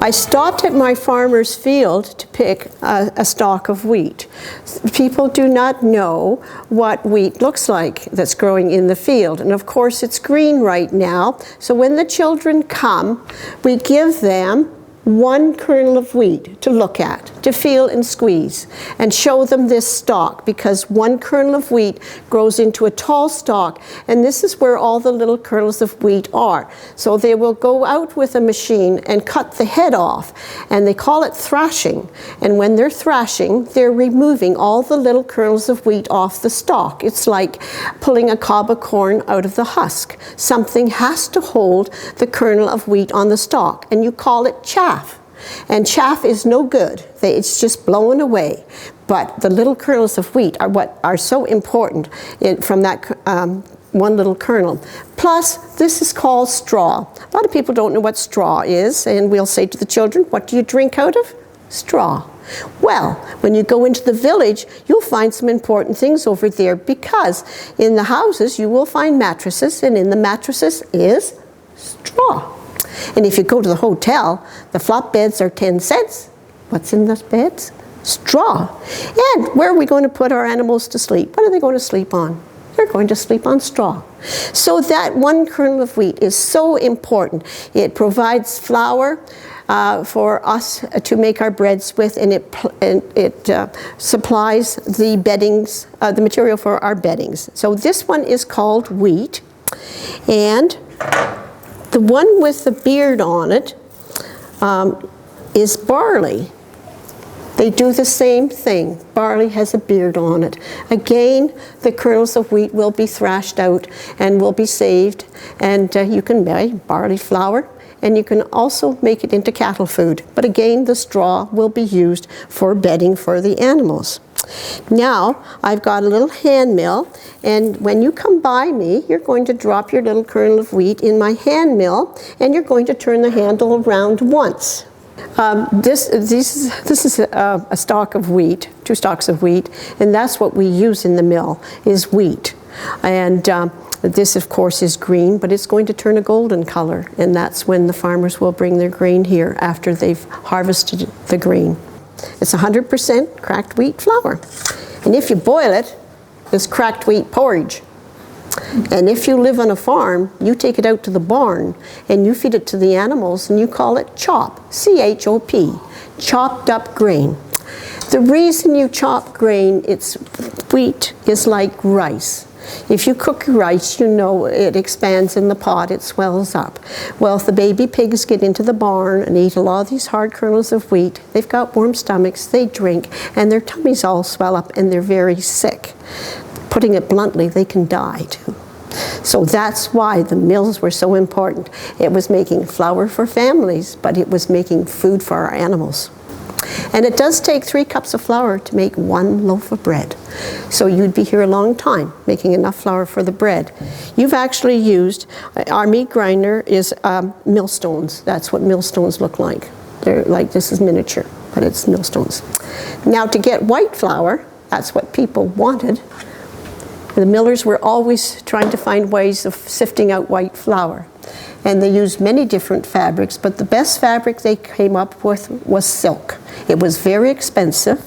I stopped at my farmer's field to pick a stalk of wheat. People do not know what wheat looks like that's growing in the field. And of course it's green right now. So when the children come, we give them one kernel of wheat to look at, to feel and squeeze, and show them this stalk, because one kernel of wheat grows into a tall stalk, and this is where all the little kernels of wheat are. So they will go out with a machine and cut the head off, and they call it thrashing. And when they're thrashing, they're removing all the little kernels of wheat off the stalk. It's like pulling a cob of corn out of the husk. Something has to hold the kernel of wheat on the stalk, and you call it chaff. And chaff is no good. It's just blown away. But the little kernels of wheat are what are so important from that one little kernel. Plus, this is called straw. A lot of people don't know what straw is, and we'll say to the children, what do you drink out of? Straw. Well, when you go into the village, you'll find some important things over there, because in the houses you will find mattresses, and in the mattresses is straw. And if you go to the hotel, the flop beds are 10 cents. What's in those beds? Straw. And where are we going to put our animals to sleep? What are they going to sleep on? They're going to sleep on straw. So that one kernel of wheat is so important. It provides flour for us to make our breads with, and it supplies the beddings, the material for our beddings. So this one is called wheat. And the one with the beard on it is barley. They do the same thing. Barley has a beard on it. Again, the kernels of wheat will be thrashed out and will be saved, and you can buy barley flour, and you can also make it into cattle food. But again, the straw will be used for bedding for the animals. Now, I've got a little hand mill, and when you come by me, you're going to drop your little kernel of wheat in my hand mill, and you're going to turn the handle around once. This is a stalk of wheat, 2 stalks of wheat, and that's what we use in the mill, is wheat. And this, of course, is green, but it's going to turn a golden color, and that's when the farmers will bring their grain here after they've harvested the grain. It's 100% cracked wheat flour. And if you boil it, it's cracked wheat porridge. And if you live on a farm, you take it out to the barn and you feed it to the animals, and you call it chop, C-H-O-P, chopped up grain. The reason you chop grain, wheat is like rice. If you cook your rice, you know it expands in the pot, it swells up. Well, if the baby pigs get into the barn and eat a lot of these hard kernels of wheat, they've got warm stomachs, they drink, and their tummies all swell up, and they're very sick. Putting it bluntly, they can die too. So that's why the mills were so important. It was making flour for families, but it was making food for our animals. And it does take 3 cups of flour to make 1 loaf of bread. So you'd be here a long time making enough flour for the bread. You've actually used, our meat grinder is millstones. That's what millstones look like. They're like, this is miniature, but it's millstones. Now to get white flour, that's what people wanted. The millers were always trying to find ways of sifting out white flour. And they used many different fabrics, but the best fabric they came up with was silk. It was very expensive,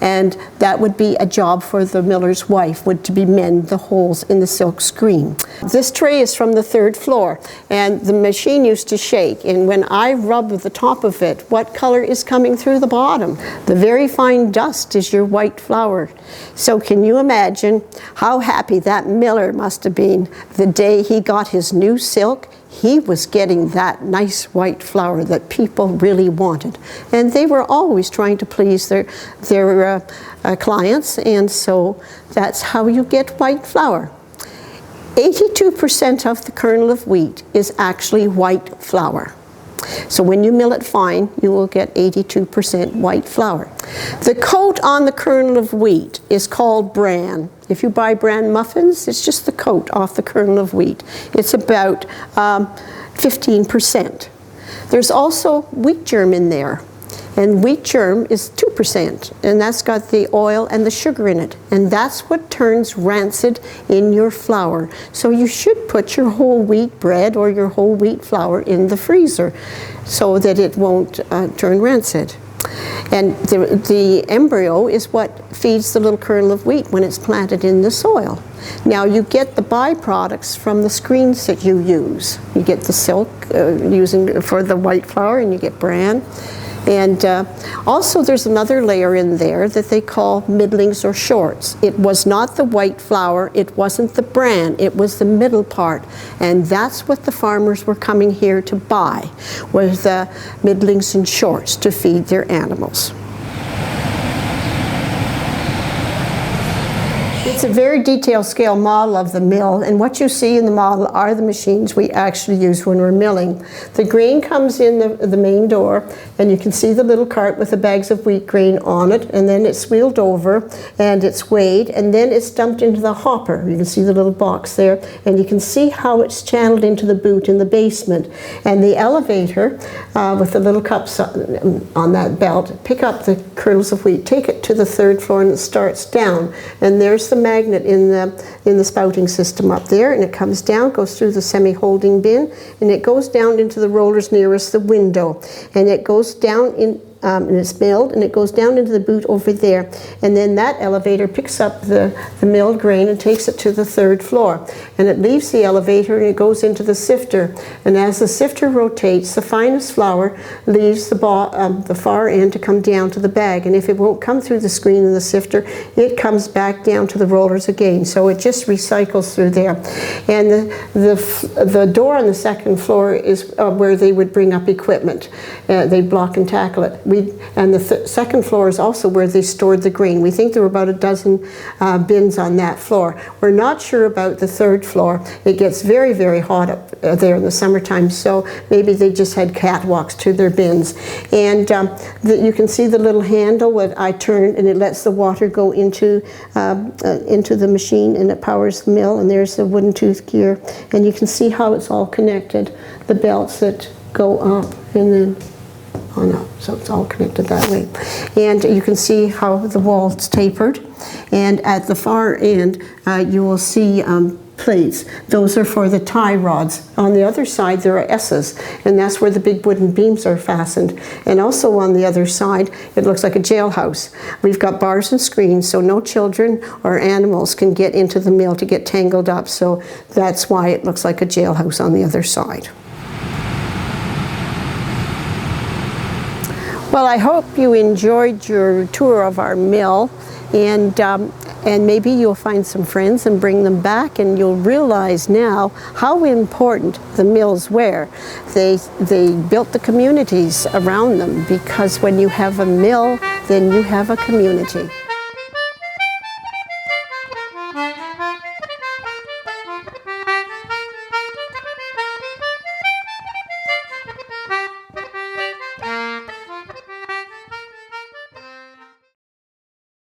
and that would be a job for the miller's wife, would to be mend the holes in the silk screen. This tray is from the 3rd floor, and the machine used to shake, and when I rub the top of it, what color is coming through the bottom? The very fine dust is your white flour. So can you imagine how happy that miller must have been the day he got his new silk? He was getting that nice white flour that people really wanted. And they were always trying to please their clients, and so that's how you get white flour. 82% of the kernel of wheat is actually white flour. So when you mill it fine, you will get 82% white flour. The coat on the kernel of wheat is called bran. If you buy bran muffins, it's just the coat off the kernel of wheat. It's about 15%. There's also wheat germ in there. And wheat germ is 2%, and that's got the oil and the sugar in it. And that's what turns rancid in your flour. So you should put your whole wheat bread or your whole wheat flour in the freezer so that it won't turn rancid. And the embryo is what feeds the little kernel of wheat when it's planted in the soil. Now you get the byproducts from the screens that you use. You get the silk using for the white flour, and you get bran. And also there's another layer in there that they call middlings or shorts. It was not the white flour, it wasn't the bran, it was the middle part. And that's what the farmers were coming here to buy, was the middlings and shorts to feed their animals. It's a very detailed scale model of the mill, and what you see in the model are the machines we actually use when we're milling. The grain comes in the main door, and you can see the little cart with the bags of wheat grain on it, and then it's wheeled over and it's weighed, and then it's dumped into the hopper. You can see the little box there, and you can see how it's channeled into the boot in the basement. And the elevator with the little cups on that belt pick up the kernels of wheat, take it to the 3rd floor, and it starts down. And there's the magnet in the spouting system up there, and it comes down, goes through the semi-holding bin, and it goes down into the rollers nearest the window, and it goes down in and it's milled, and it goes down into the boot over there, and then that elevator picks up the milled grain and takes it to the 3rd floor, and it leaves the elevator and it goes into the sifter. And as the sifter rotates, the finest flour leaves the far end to come down to the bag, and if it won't come through the screen in the sifter, it comes back down to the rollers again, so it just recycles through there. And the door on the 2nd floor is where they would bring up equipment. They'd block and tackle it. And the 2nd floor is also where they stored the grain. We think there were about a dozen bins on that floor. We're not sure about the 3rd floor. It gets very, very hot up there in the summertime, so maybe they just had catwalks to their bins. And you can see the little handle that I turn, and it lets the water go into the machine, and it powers the mill, and there's the wooden tooth gear. And you can see how it's all connected, the belts that go up and then on up, so it's all connected that way. And you can see how the wall's tapered, and at the far end you will see plates. Those are for the tie rods. On the other side there are S's, and that's where the big wooden beams are fastened. And also on the other side it looks like a jailhouse. We've got bars and screens so no children or animals can get into the mill to get tangled up, so that's why it looks like a jailhouse on the other side. Well, I hope you enjoyed your tour of our mill, and maybe you'll find some friends and bring them back, and you'll realize now how important the mills were. They built the communities around them, because when you have a mill, then you have a community.